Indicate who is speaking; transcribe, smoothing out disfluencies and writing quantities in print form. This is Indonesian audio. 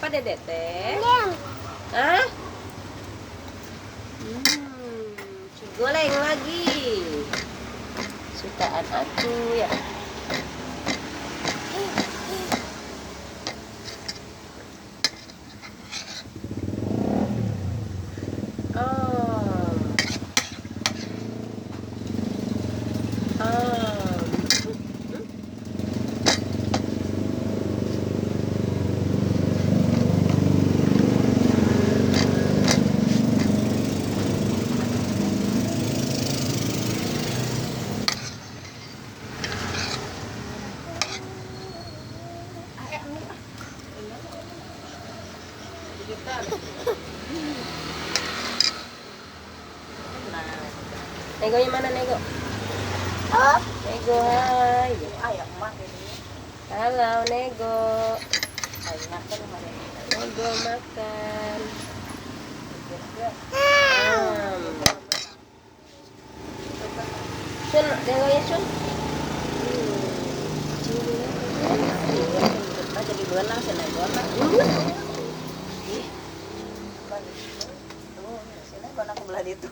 Speaker 1: Dede teh? Hah? Goreng lagi. Sukaan aku ya. Negonya mana Nego? Nego, hai. Halo Nego. Nego makan. Sun, Negonya Sun. Jadi berenang, saya naik berenang. Sini berenang belah itu.